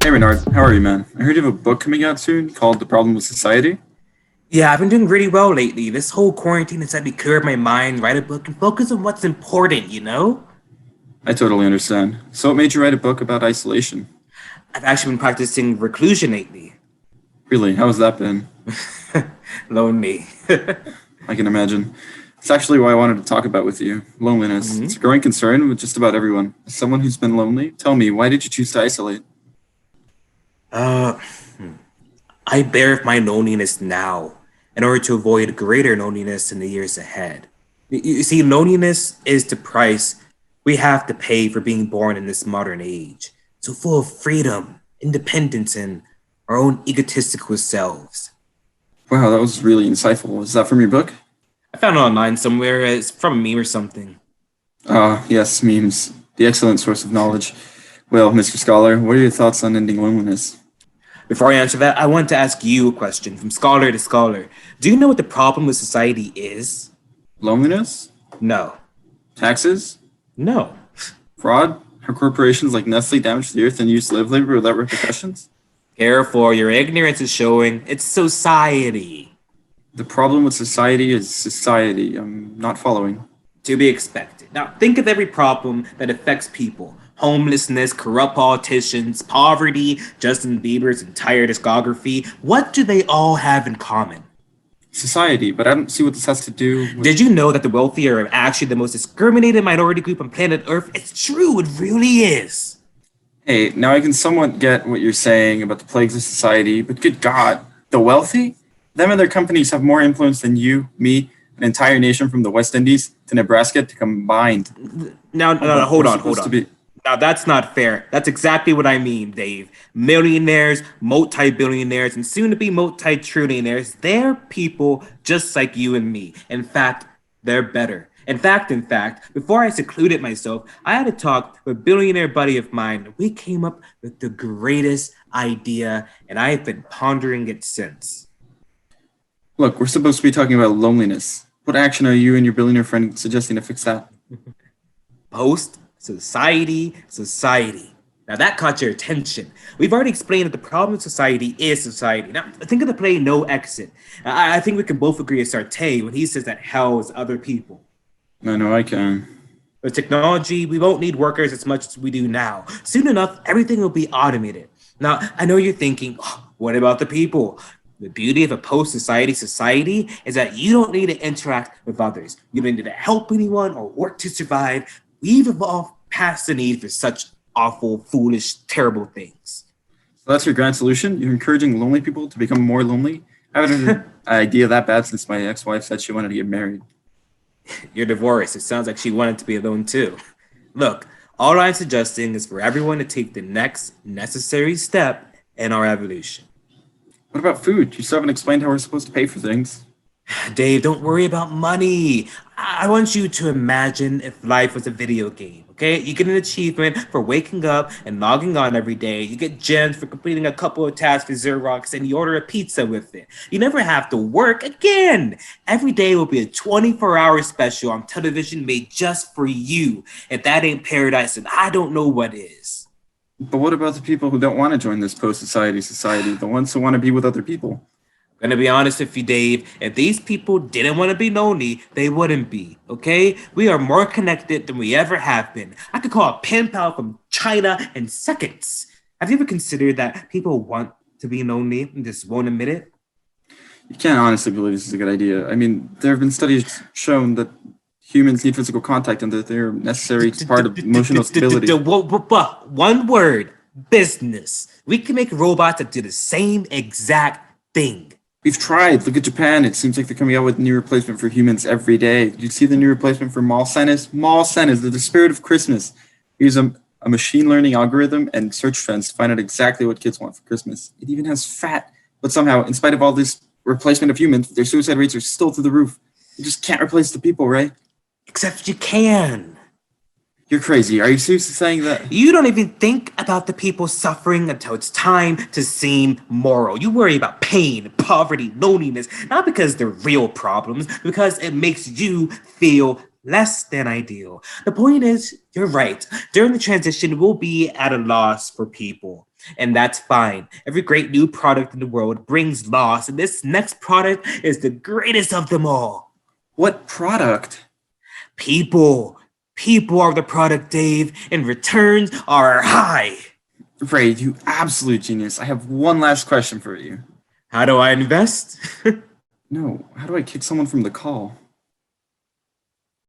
Hey Renard, how are you, man? I heard you have a book coming out soon called The Problem with Society. Yeah, I've been doing really well lately. This whole quarantine has had me clear my mind, write a book, and focus on what's important, you know? I totally understand. So, what made you write a book about isolation? I've actually been practicing reclusion lately. Really, how has that been? Lonely. I can imagine. It's actually why I wanted to talk about with you loneliness. It's Mhm. a growing concern with just about everyone. As someone who's been lonely, tell me, why did you choose to isolate? Uh, I bear with my loneliness now in order to avoid greater loneliness in the years ahead. You see, loneliness is the price we have to pay for being born in this modern age. So full of freedom, independence, and our own egotistical selves. Wow, that was really insightful. Is that from your book? I found it online somewhere. It's from a meme or something. Ah, yes, memes. The excellent source of knowledge. Well, Mr. Scholar, what are your thoughts on ending loneliness? Before I answer that, I want to ask you a question from scholar to scholar. Do you know what the problem with society is? Loneliness? No. Taxes? No. Fraud? How corporations like Nestle damage the earth and use slave labor without repercussions? Careful, your ignorance is showing. It's society. The problem with society is society. I'm not following. To be expected. Now, think of every problem that affects people: homelessness, corrupt politicians, poverty, Justin Bieber's entire discography. What do they all have in common? Society, but I don't see what this has to do with. Did you know that the wealthy are actually the most discriminated minority group on planet Earth? It's true, it really is. Hey, now I can somewhat get what you're saying about the plagues of society, but good God, the wealthy? Them and their companies have more influence than you, me, an entire nation from the West Indies to Nebraska to combined. Now, no, no, But hold we're on, hold supposed to on. be. Now that's not fair. That's exactly what I mean, Dave. Millionaires, multi-billionaires, and soon-to-be multi-trillionaires, they're people just like you and me. In fact, they're better. In fact, before I secluded myself, I had a talk with a billionaire buddy of mine. We came up with the greatest idea, and I've been pondering it since. Look, we're supposed to be talking about loneliness. What action are you and your billionaire friend suggesting to fix that? Post, society, society. Now that caught your attention. We've already explained that the problem with society is society. Now think of the play No Exit. I think we can both agree with Sartre when he says that hell is other people. I know I can. With technology, we won't need workers as much as we do now. Soon enough, everything will be automated. Now, I know you're thinking, "Oh, what about the people?" The beauty of a post-society is that you don't need to interact with others. You don't need to help anyone or work to survive. We've evolved past the need for such awful, foolish, terrible things. So that's your grand solution? You're encouraging lonely people to become more lonely? I haven't heard an idea that bad since my ex-wife said she wanted to get married. You're divorced. It sounds like she wanted to be alone too. Look, all I'm suggesting is for everyone to take the next necessary step in our evolution. What about food? You still haven't explained how we're supposed to pay for things. Dave, don't worry about money. I want you to imagine if life was a video game, okay? You get an achievement for waking up and logging on every day. You get gems for completing a couple of tasks for Xerox, and you order a pizza with it. You never have to work again. Every day will be a 24-hour special on television made just for you. If that ain't paradise, then I don't know what is. But what about the people who don't want to join this post-society, the ones who want to be with other people? Gonna be honest with you, Dave. If these people didn't want to be lonely, they wouldn't be. Okay? We are more connected than we ever have been. I could call a pen pal from China in seconds. Have you ever considered that people want to be lonely and just won't admit it? You can't honestly believe this is a good idea. I mean, there have been studies shown that humans need physical contact and that they're necessary as part of emotional stability. One word: business. We can make robots that do the same exact thing. We've tried. Look at Japan. It seems like they're coming out with new replacement for humans every day. Did you see the new replacement for mall centers? Mall centers, they're the spirit of Christmas. Use a machine learning algorithm and search trends to find out exactly what kids want for Christmas. It even has fat. But somehow, in spite of all this replacement of humans, their suicide rates are still through the roof. You just can't replace the people, right? Except you can. You're crazy. Are you seriously saying that? You don't even think about the people suffering until it's time to seem moral. You worry about pain, poverty, loneliness, not because they're real problems, because it makes you feel less than ideal. The point is, you're right. During the transition, we'll be at a loss for people. And that's fine. Every great new product in the world brings loss, and this next product is the greatest of them all. What product? People. People are the product, Dave, and returns are high. Ray, you absolute genius. I have one last question for you. How do I invest? No, how do I kick someone from the call?